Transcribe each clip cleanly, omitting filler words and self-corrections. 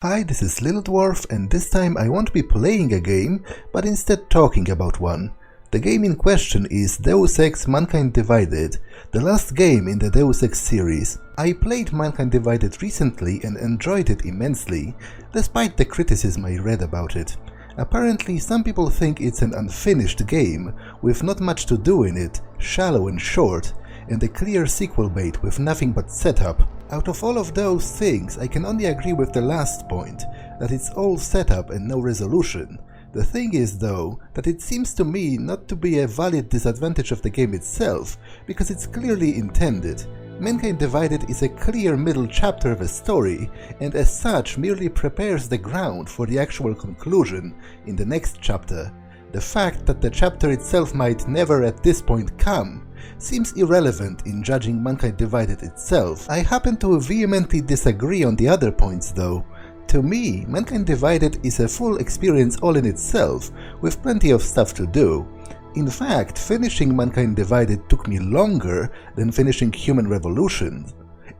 Hi, this is Little Dwarf, and this time I won't be playing a game, but instead talking about one. The game in question is Deus Ex Mankind Divided, the last game in the Deus Ex series. I played Mankind Divided recently and enjoyed it immensely, despite the criticism I read about it. Apparently, some people think it's an unfinished game, with not much to do in it, shallow and short, and a clear sequel bait with nothing but setup. Out of all of those things, I can only agree with the last point, that it's all setup and no resolution. The thing is, though, that it seems to me not to be a valid disadvantage of the game itself, because it's clearly intended. Mankind Divided is a clear middle chapter of a story, and as such merely prepares the ground for the actual conclusion in the next chapter. The fact that the chapter itself might never at this point come seems irrelevant in judging Mankind Divided itself. I happen to vehemently disagree on the other points though. To me, Mankind Divided is a full experience all in itself, with plenty of stuff to do. In fact, finishing Mankind Divided took me longer than finishing Human Revolution,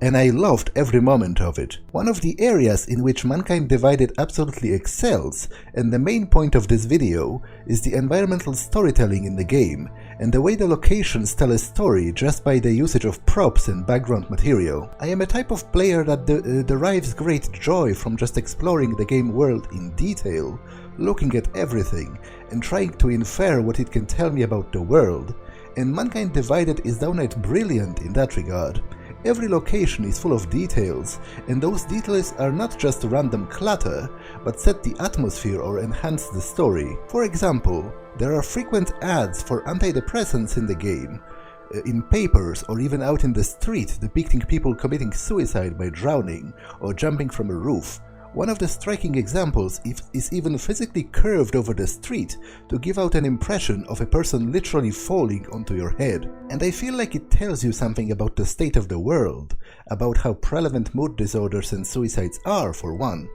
and I loved every moment of it. One of the areas in which Mankind Divided absolutely excels, and the main point of this video, is the environmental storytelling in the game, and the way the locations tell a story just by the usage of props and background material. I am a type of player that derives great joy from just exploring the game world in detail, looking at everything, and trying to infer what it can tell me about the world, and Mankind Divided is downright brilliant in that regard. Every location is full of details, and those details are not just random clutter, but set the atmosphere or enhance the story. For example, there are frequent ads for antidepressants in the game, in papers or even out in the street, depicting people committing suicide by drowning or jumping from a roof. One of the striking examples is even physically curved over the street to give out an impression of a person literally falling onto your head. And I feel like it tells you something about the state of the world, about how prevalent mood disorders and suicides are, for one,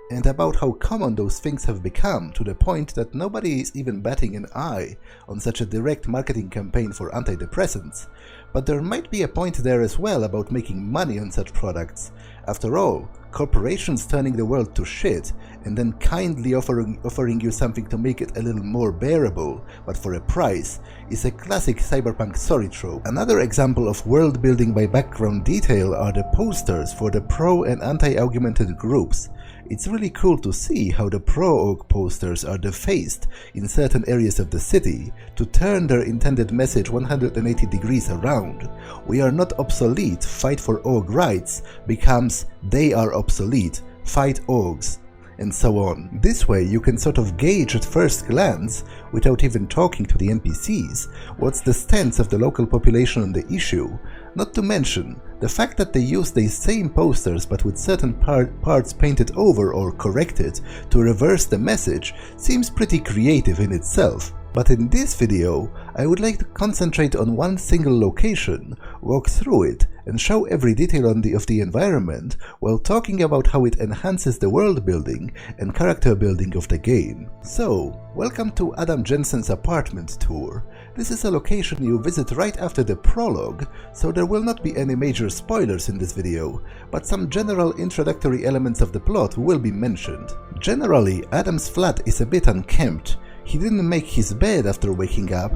and about how common those things have become, to the point that nobody is even batting an eye on such a direct marketing campaign for antidepressants. But there might be a point there as well about making money on such products. After all, corporations turning the world to shit and then kindly offering you something to make it a little more bearable, but for a price, is a classic cyberpunk story trope. Another example of world building by background detail are the posters for the pro and anti-augmented groups. It's really cool to see how the pro-aug posters are defaced in certain areas of the city to turn their intended message 180 degrees around. We are not obsolete, fight for aug rights becomes they are obsolete, fight augs, and so on. This way you can sort of gauge at first glance, without even talking to the NPCs, what's the stance of the local population on the issue. Not to mention, the fact that they use these same posters but with certain parts painted over or corrected to reverse the message seems pretty creative in itself. But in this video, I would like to concentrate on one single location, walk through it, and show every detail of the environment, while talking about how it enhances the world building and character building of the game. So, welcome to Adam Jensen's apartment tour. This is a location you visit right after the prologue, so there will not be any major spoilers in this video, but some general introductory elements of the plot will be mentioned. Generally, Adam's flat is a bit unkempt. He didn't make his bed after waking up,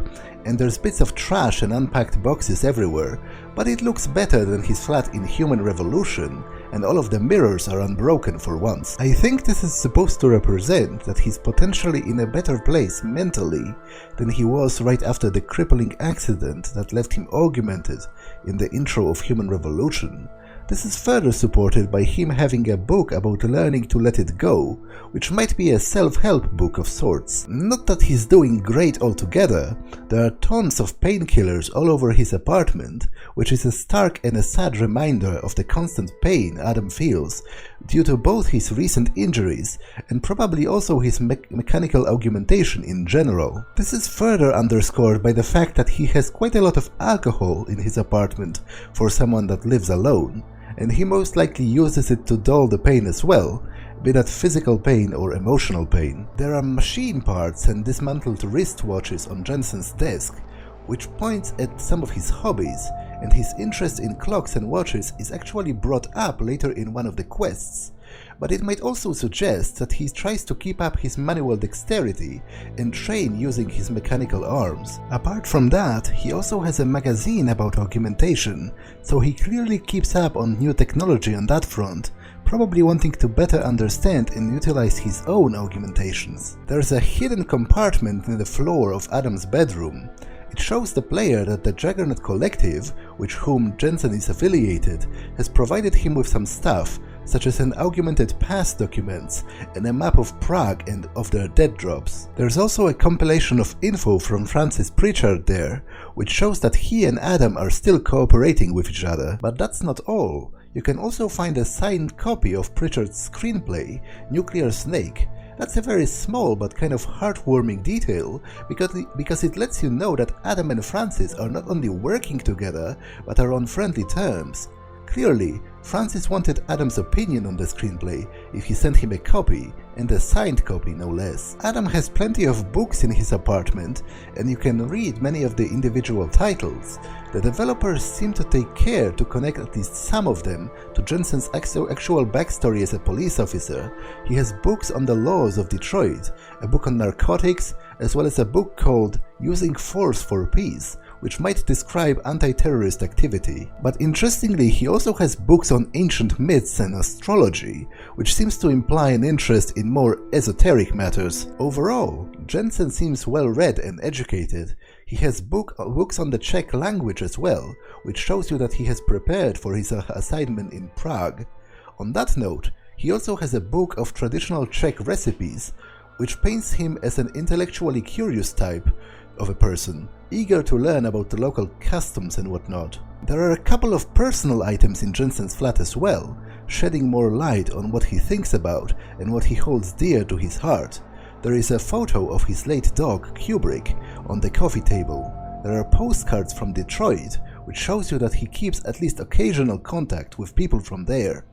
and there's bits of trash and unpacked boxes everywhere, but it looks better than his flat in Human Revolution, and all of the mirrors are unbroken for once. I think this is supposed to represent that he's potentially in a better place mentally than he was right after the crippling accident that left him augmented in the intro of Human Revolution. This is further supported by him having a book about learning to let it go, which might be a self-help book of sorts. Not that he's doing great altogether, there are tons of painkillers all over his apartment, which is a stark and a sad reminder of the constant pain Adam feels due to both his recent injuries and probably also his mechanical augmentation in general. This is further underscored by the fact that he has quite a lot of alcohol in his apartment for someone that lives alone, and he most likely uses it to dull the pain as well, be that physical pain or emotional pain. There are machine parts and dismantled wristwatches on Jensen's desk, which points at some of his hobbies, and his interest in clocks and watches is actually brought up later in one of the quests. but it might also suggest that he tries to keep up his manual dexterity and train using his mechanical arms. Apart from that, he also has a magazine about augmentation, so he clearly keeps up on new technology on that front, probably wanting to better understand and utilize his own augmentations. There's a hidden compartment in the floor of Adam's bedroom. It shows the player that the Juggernaut Collective, with whom Jensen is affiliated, has provided him with some stuff, such as an augmented past documents and a map of Prague and of their dead drops. There's also a compilation of info from Francis Pritchard there, which shows that he and Adam are still cooperating with each other. But that's not all. You can also find a signed copy of Pritchard's screenplay, Nuclear Snake. That's a very small but kind of heartwarming detail, because it lets you know that Adam and Francis are not only working together, but are on friendly terms. Clearly, Francis wanted Adam's opinion on the screenplay if he sent him a copy, and a signed copy no less. Adam has plenty of books in his apartment, and you can read many of the individual titles. The developers seem to take care to connect at least some of them to Jensen's actual backstory as a police officer. He has books on the laws of Detroit, a book on narcotics, as well as a book called Using Force for Peace, which might describe anti-terrorist activity. But interestingly, he also has books on ancient myths and astrology, which seems to imply an interest in more esoteric matters. Overall, Jensen seems well read and educated. He has books on the Czech language as well, which shows you that he has prepared for his assignment in Prague. On that note, he also has a book of traditional Czech recipes, which paints him as an intellectually curious type of a person, eager to learn about the local customs and whatnot. There are a couple of personal items in Jensen's flat as well, shedding more light on what he thinks about and what he holds dear to his heart. There is a photo of his late dog, Kubrick, on the coffee table. There are postcards from Detroit, which shows you that he keeps at least occasional contact with people from there.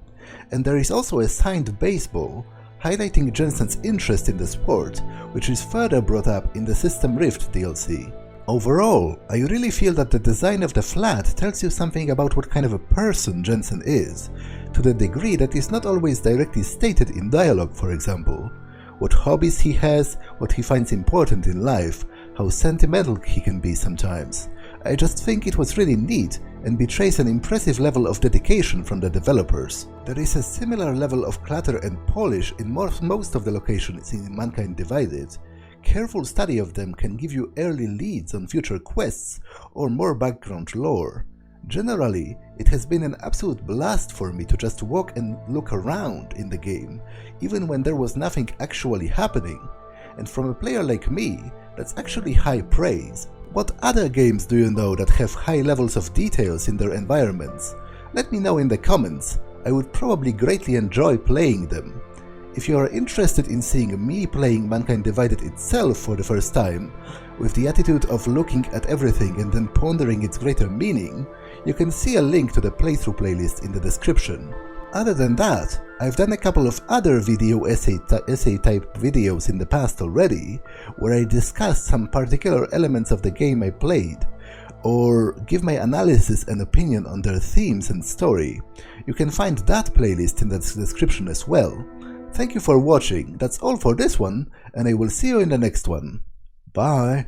And there is also a signed baseball, highlighting Jensen's interest in the sport, which is further brought up in the System Rift DLC. Overall, I really feel that the design of the flat tells you something about what kind of a person Jensen is, to the degree that is not always directly stated in dialogue, for example. What hobbies he has, what he finds important in life, how sentimental he can be sometimes. I just think it was really neat and betrays an impressive level of dedication from the developers. There is a similar level of clutter and polish in most of the locations in Mankind Divided. Careful study of them can give you early leads on future quests or more background lore. Generally, it has been an absolute blast for me to just walk and look around in the game, even when there was nothing actually happening. And from a player like me, that's actually high praise. What other games do you know that have high levels of details in their environments? Let me know in the comments. I would probably greatly enjoy playing them. If you are interested in seeing me playing Mankind Divided itself for the first time, with the attitude of looking at everything and then pondering its greater meaning, you can see a link to the playthrough playlist in the description. Other than that, I've done a couple of other video essay type videos in the past already, where I discuss some particular elements of the game I played, or give my analysis and opinion on their themes and story. You can find that playlist in the description as well. Thank you for watching, that's all for this one, and I will see you in the next one. Bye!